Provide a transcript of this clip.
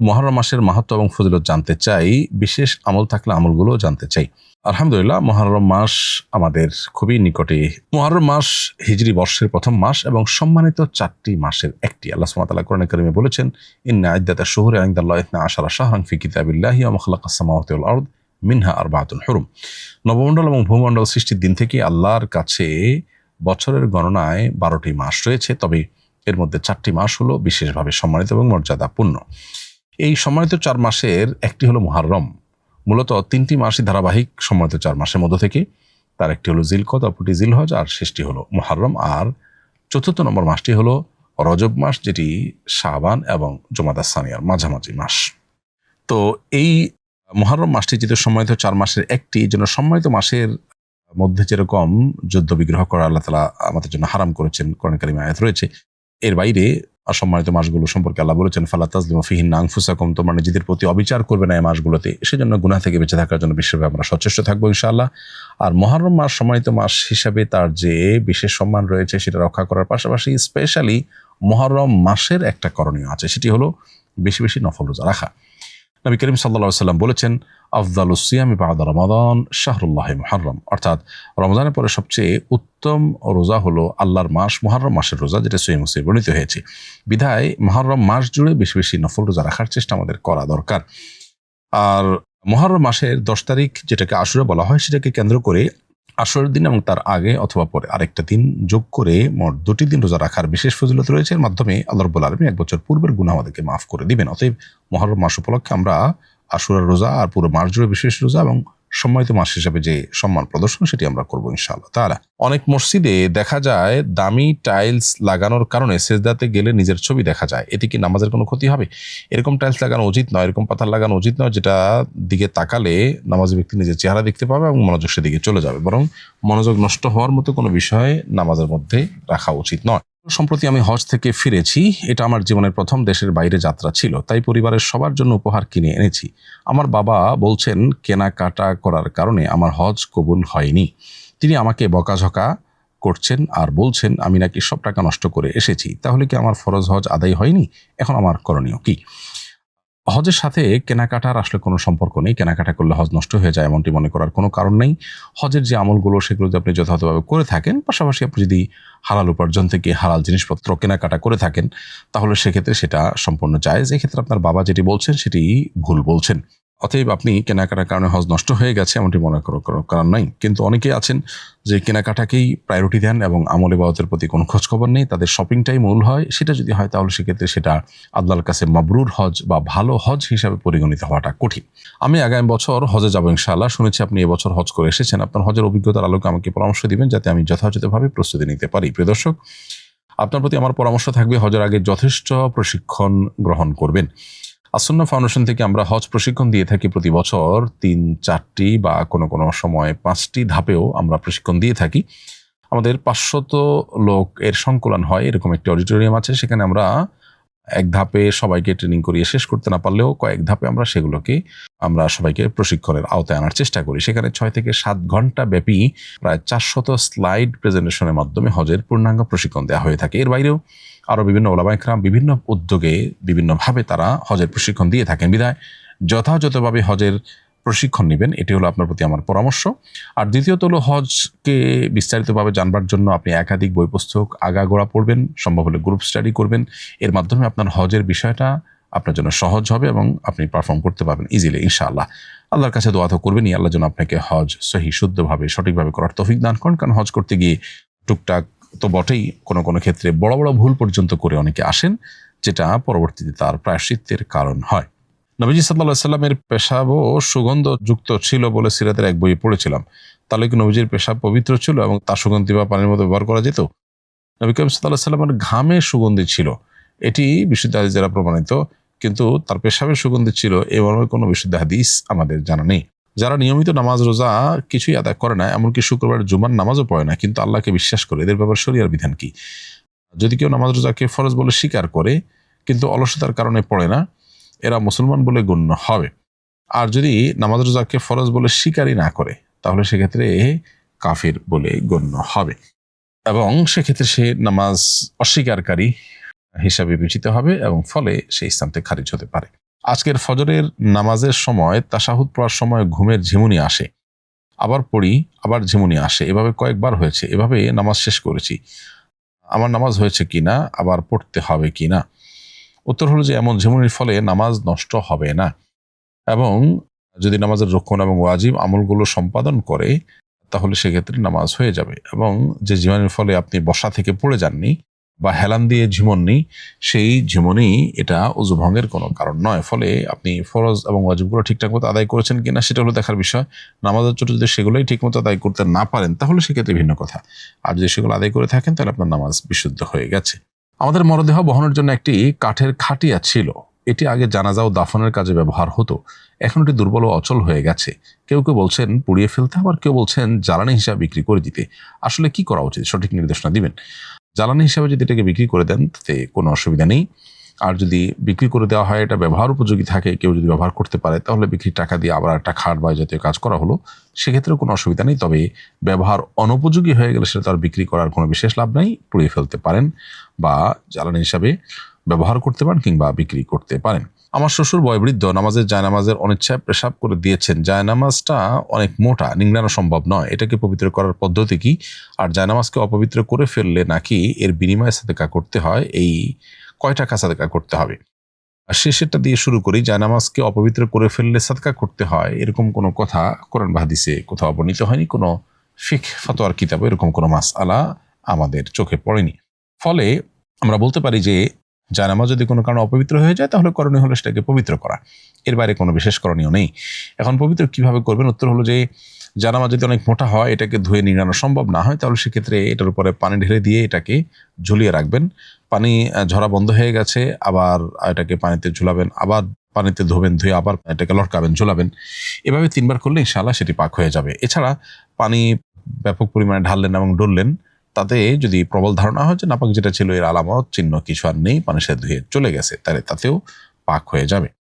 মুহররম মাসের মাহাত্ম্য এবং ফজিলত জানতে চাই, বিশেষ আমল থাকলে আমলগুলো জানতে চাই। আলহামদুলিল্লাহ, মুহররম মাস আমাদের খুবই নিকটে। মুহররম মাস হিজরি বর্ষের প্রথম মাস এবং সম্মানিত 4টি মাসের একটি। আল্লাহ সুবহানাহু ওয়া তাআলা কোরআনে কারিমে বলেছেন, ইন্না ইদ্দাতাশ শুহুরি ইনদাল্লাহি 12 শাহরান ফি কিতাবিল্লাহি ওয়া মা খালাকাস সামাওয়াতি ওয়াল আরদ মিনহা আরবাআতুন হুরুম। নবমণ্ডল এবং ভূমণ্ডল সৃষ্টির দিন থেকে আল্লাহর কাছে বছরের গণনায় 12টি মাস রয়েছে, তবে এর মধ্যে 4টি মাস হলো বিশেষভাবে সম্মানিত এবং মর্যাদাপূর্ণ। এই সম্মানিত 4 মাসের একটি হলো মুহররম। মূলত 3টি মাসই ধারাবাহিক সম্মানিত 4 মাসের মধ্য থেকে। তার একটি হলো জিলকদ, অপরটি জিলহজ, আর শেষটি হলো মুহররম। আর 4র্থ নম্বর মাসটি হলো রজব মাস, যেটি শাবান এবং জুমাদা সানিয়ার মাঝামাঝি মাস। তো এই মুহররম মাসটি যেহেতু সম্মানিত 4 মাসের একটি, জন্য সম্মানিত মাসের মধ্যে যেরকম যুদ্ধ বিগ্রহ করা আল্লাহ তাআলা আমাদের জন্য হারাম করেছেন, কোরআন কারিমে আয়াত রয়েছে। এর বাইরে সম্মানিত মাসগুলো সম্পর্কে আল্লাহ বলেছেন, ফালা তাজলিমু ফিহিন্না আনফুসাকুম, তোমরা নিজেদের প্রতি অবিচার করবে না এই মাসগুলোতে। সেজন্য গুনাহ থেকে বেঁচে থাকার জন্য বিশেষভাবে আমরা সচেষ্ট থাকবো ইনশাআল্লাহ। আর মুহররম মাস সম্মানিত মাস হিসাবে তার যে বিশেষ সম্মান রয়েছে সেটা রক্ষা করার পাশাপাশি স্পেশালি মুহররম মাসের একটা করণীয় আছে, সেটি হলো বেশি বেশি নফল রোজা রাখা। নবী করিম সাল্লাল্লাহু আলাইহি ওয়াসাল্লাম বলেছেন, আফদালুস সিয়ামি বা'দা রমাদান শাহরুল্লাহি মুহররম, অর্থাৎ রমজানের পরে সবচেয়ে উত্তম রোজা হলো আল্লাহর মাস মুহররম মাসের রোজা, যেটা সহিহ মুসলিমে বর্ণিত হয়েছে। বিধায় মুহররম মাস জুড়ে বেশি বেশি নফল রোজা রাখার চেষ্টা আমাদের করা দরকার। আর মুহররম মাসের 10 তারিখ, যেটাকে আশুরা বলা হয়, সেটাকে কেন্দ্র করে আসরের দিন এবং তার আগে অথবা পরে আরেকটা দিন যোগ করে মোট 2টি দিন রোজা রাখার বিশেষ ফজিলত রয়েছে। এর মাধ্যমে আল্লাহ রাব্বুল আলামিন 1 বছর পূর্বের গুনাহ আমাদেরকে মাফ করে দিবেন। অতএব মুহররম মাস উপলক্ষে আমরা আশুরার রোজা আর পুরো মাস জুড়ে বিশেষ রোজা এবং সম্মানিত মাস হিসাবে যে সম্মান প্রদর্শন সেটি আমরা করবো ইনশাআল্লাহ তাআলা। অনেক মসজিদে দেখা যায় দামি টাইলস লাগানোর কারণে সেজদাতে গেলে নিজের ছবি দেখা যায়, এতে কি নামাজের কোনো ক্ষতি হবে? এরকম টাইলস লাগানো উচিত নয়, এরকম পাথর লাগানো উচিত নয় যেটা দিকে তাকালে নামাজি ব্যক্তি নিজের চেহারা দেখতে পাবে এবং মনোযোগ সেদিকে চলে যাবে। বরং মনোযোগ নষ্ট হওয়ার মতো কোনো বিষয় নামাজের মধ্যে রাখা উচিত নয়। সম্প্রতি আমি হজ থেকে ফিরেছি। এটা আমার জীবনের প্রথম দেশের বাইরে যাত্রা ছিল, তাই পরিবারের সবার জন্য উপহার কিনে এনেছি। আমার বাবা বলছেন কেনাকাটা করার কারণে আমার হজ কবুল হয়নি। তিনি আমাকে বকাঝকা করছেন আর বলছেন আমি নাকি সব টাকা নষ্ট করে এসেছি। তাহলে কি আমার ফরজ হজ আদায় হয়নি? এখন আমার করণীয় কি? হজের সাথে কেনাকাটার আসলে কোনো সম্পর্ক নেই। কেনাকাটা করলে হজ নষ্ট হয়ে যায় এমনটি মনে করার কোনো কারণ নেই। হজের যে আমলগুলো সেগুলো যদি আপনি যথাযথভাবে করে থাকেন, পাশাপাশি আপনি যদি হালাল উপার্জন থেকে হালাল জিনিসপত্র কেনাকাটা করে থাকেন, তাহলে সেক্ষেত্রে সেটা সম্পূর্ণ জায়েজ। এক্ষেত্রে আপনার বাবা যেটি বলছেন সেটি ভুল বলছেন। অতএব আপনি কেনাকাটার কারণে হজ নষ্ট হয়ে গেছে এমনটি মনে করার কোনো কারণ নাই। কিন্তু অনেকেই আছেন যে কেনাকাটাকেই প্রায়োরিটি দেন এবং আমল ইবাদতের প্রতি কোনো খোঁজখবর নেই, তাদের শপিংটাই মূল হয়। সেটা যদি হয় তাহলে সেক্ষেত্রে সেটা আল্লাহর কাছে মাবরুর হজ বা ভালো হজ হিসাবে পরিগণিত হওয়াটা কঠিন। আমি আগামী বছর হজে যাবো ইনশাআল্লাহ। শুনেছি আপনি এবছর হজ করে এসেছেন। আপনার হজের অভিজ্ঞতার আলোকে আমাকে পরামর্শ দিবেন যাতে আমি যথাযথভাবে প্রস্তুতি নিতে পারি। প্রিয় দর্শক, আপনার প্রতি আমার পরামর্শ থাকবে হজের আগে যথেষ্ট প্রশিক্ষণ গ্রহণ করবেন। আসন্না ফাউন্ডেশন থেকে আমরা হজ প্রশিক্ষণ দিয়ে থাকি প্রতি বছর 3-4টি বা কোনো কোনো সময় 5টি ধাপেও আমরা প্রশিক্ষণ দিয়ে থাকি। আমাদের 500 লোক এর সংকলন হয়, এরকম একটি অডিটোরিয়াম আছে। সেখানে আমরা এক ধাপে সবাইকে ট্রেনিং করিয়ে শেষ করতে না পারলেও কয়েক ধাপে আমরা সবাইকে প্রশিক্ষণের আওতায় আনার চেষ্টা করি। সেখানে 6 থেকে 7 ঘন্টা ব্যাপী প্রায় 400 স্লাইড প্রেজেন্টেশনের মাধ্যমে হজের পূর্ণাঙ্গ প্রশিক্ষণ দেওয়া হয়ে থাকে। এর বাইরেও আরও বিভিন্ন ওলামা ইকরাম বিভিন্ন উদ্যোগে বিভিন্নভাবে তারা হজের প্রশিক্ষণ দিয়ে থাকেন। বিধায় যথাযথভাবে হজের প্রশিক্ষণ নেবেন, এটি হলো আপনার প্রতি আমার পরামর্শ। আর দ্বিতীয়ত হলো হজকে বিস্তারিতভাবে জানবার জন্য আপনি একাধিক বই পুস্তক আগাগোড়া পড়বেন, সম্ভব হলে গ্রুপ স্টাডি করবেন। এর মাধ্যমে আপনার হজের বিষয়টা আপনার জন্য সহজ হবে এবং আপনি পারফর্ম করতে পারবেন ইজিলি ইনশাআল্লাহ। আল্লাহর কাছে দোয়া তো করবেনই, আল্লাহ যেন আপনাকে হজ সহি শুদ্ধভাবে সঠিকভাবে করার তৌফিক দান করেন। কারণ হজ করতে গিয়ে টুকটাক তো বটেই, কোনো কোনো ক্ষেত্রে বড় বড় ভুল পর্যন্ত করে অনেকে আসেন, যেটা পরবর্তীতে তার প্রায়শ্চিত্তের কারণ হয়। নবীজি সাল্লাল্লাহু আলাইহি সাল্লামের পেশাবও সুগন্ধ যুক্ত ছিল বলে সিরাতের এক বইয়ে পড়েছিলাম। তাহলে কি নবীজির পেশাব পবিত্র ছিল এবং তার সুগন্ধি বা পানির মতো ব্যবহার করা যেত? নবী করিম সাল্লাল্লাহু আলাইহি সাল্লামের ঘামে সুগন্ধি ছিল, এটি বিশুদ্ধ হাদিস দ্বারা প্রমাণিত। কিন্তু তার পেশাবের সুগন্ধি ছিল এ মর্মে কোনো বিশুদ্ধ হাদিস আমাদের জানা নেই। যারা নিয়মিত নামাজ রোজা কিছুই আদায় করে না, এমনকি শুক্রবার জুমার নামাজও পড়ে না, কিন্তু আল্লাহকে বিশ্বাস করে, এদের ব্যাপারে শরিয়ার বিধান কি? যদি কেউ নামাজ রোজাকে ফরজ বলে স্বীকার করে কিন্তু অলসতার কারণে পড়ে না, এরা মুসলমান বলে গণ্য হবে। আর যদি নামাজ রোজাকে ফরজ বলে স্বীকারই না করে, তাহলে সেক্ষেত্রে কাফির বলে গণ্য হবে এবং সেক্ষেত্রে সে নামাজ অস্বীকারী হিসাবে বিবেচিত হবে এবং ফলে সে ইসলাম থেকে খারিজ হতে পারে। আজকের ফজরের নামাজের সময় তাশাহুদ পড়ার সময় ঘুমের ঝিমুনি আসে, আবার পড়ি আবার ঝিমুনি আসে, এভাবে কয়েকবার হয়েছে, এভাবে নামাজ শেষ করেছি, আমার নামাজ হয়েছে কিনা, আবার পড়তে হবে কিনা? উত্তর হলো যে এমন ঝিমুনির ফলে নামাজ নষ্ট হবে না, এবং যদি নামাজের রক্ষণ এবং ওয়াজিব আমলগুলো সম্পাদন করে তাহলে সেক্ষেত্রে নামাজ হয়ে যাবে। এবং যে ঝিমুনির ফলে আপনি বসা থেকে পড়ে যাননি বা হেলান দিয়ে ঝিমননি, সেই ঝিমনি এটা ওযু ভঙ্গের কোনো কারণ নয়। ফলে আপনি ফরজ এবং ওয়াজিবগুলো ঠিকঠাক মতো আদায় করেছেন কিনা সেটা হলো দেখার বিষয়। নামাজের জন্য যদি সেগুলোই ঠিক মতো আদায় করতে না পারেন তাহলে সেক্ষেত্রে ভিন্ন কথা। আর যদি সেগুলো আদায় করে থাকেন তাহলে আপনার নামাজ বিশুদ্ধ হয়ে গেছে। আমাদের মরদেহ বহনের জন্য একটি কাঠের খাটিয়া ছিল, এটি আগে জানাজা ও দাফনের কাজে ব্যবহার হতো, এখন এটি দুর্বল ও অচল হয়ে গেছে। কেউ কেউ বলছেন পুড়িয়ে ফেলতে, আবার কেউ বলছেন জ্বালানি হিসাবে বিক্রি করে দিতে। আসলে কি করা উচিত, সঠিক নির্দেশনা দিবেন। জ্বালানি হিসাবে যদি এটাকে বিক্রি করে দেন তাতে কোনো অসুবিধা নেই, আর যদি বিক্রি করে দেওয়া হয় এটা ব্যবহার উপযোগী থাকে, কেউ যদি ব্যবহার করতে পারে, তাহলে বিক্রির টাকা দিয়ে আবার একটা খাট বা জাতীয় কাজ করা হলো, সেক্ষেত্রেও কোনো অসুবিধা নেই। তবে ব্যবহার অনুপযোগী হয়ে গেলে সেটা তার বিক্রি করার কোনো বিশেষ লাভ নাই, পুড়িয়ে ফেলতে পারেন বা জ্বালানি হিসাবে ব্যবহার করতে পারেন কিংবা বিক্রি করতে পারেন। আমার শ্বশুর বয়োবৃদ্ধ, নামাজের জায়নামাজের অনিচ্ছায় পেশাব করে দিয়েছেন, জায়নামাজটা অনেক মোটা, নিংড়ানো সম্ভব নয়, এটাকে পবিত্র করার পদ্ধতি কি? আর জায়নামাজকে অপবিত্র করে ফেললে নাকি এর বিনিময়ে সাদেকা করতে হয়, এই কয় টাকা সাদেকা করতে হবে? আর শেষেরটা দিয়ে শুরু করি। জায়নামাজকে অপবিত্র করে ফেললে সাদকা করতে হয় এরকম কোনো কথা কোরআন বা হাদিসে কোথাও বর্ণিত হয়নি, কোনো ফিকহ ফাতোয়ার কিতাবে এরকম কোনো মাসআলা আমাদের চোখে পড়েনি। ফলে আমরা বলতে পারি যে জায়নামাজ যদি কোনো কারণে অপবিত্র হয়ে যায় তাহলে করণীয় হলো সেটাকে পবিত্র করা, এর বাইরে কোনো বিশেষ করণীয় নেই। এখন পবিত্র কিভাবে করবেন? উত্তর হলো যে জায়নামাজ যদি অনেক মোটা হয়, এটাকে ধুয়ে নিংড়ানো সম্ভব না হয়, তাহলে সেক্ষেত্রে এটার উপরে পানি ঢেলে দিয়ে এটাকে ঝুলিয়ে রাখবেন। পানি ঝরা বন্ধ হয়ে গেছে, আবার এটাকে পানিতে ঝুলাবেন, আবার পানিতে ধোবেন, ধুয়ে আবার এটাকে লটকাবেন, ঝুলাবেন। এভাবে 3 বার করলে ইনশাআল্লাহ সেটি পাক হয়ে যাবে। এছাড়া পানি ব্যাপক পরিমাণে ঢাললেন এবং ডললেন, তাতে যদি প্রবল ধারণা হয় যে নাপাক যেটা ছিল এর আলামত চিহ্ন কিছু আর নেই, পানির সাথে ধুয়ে চলে গেছে, তাহলে তাতেও পাক হয়ে যাবে।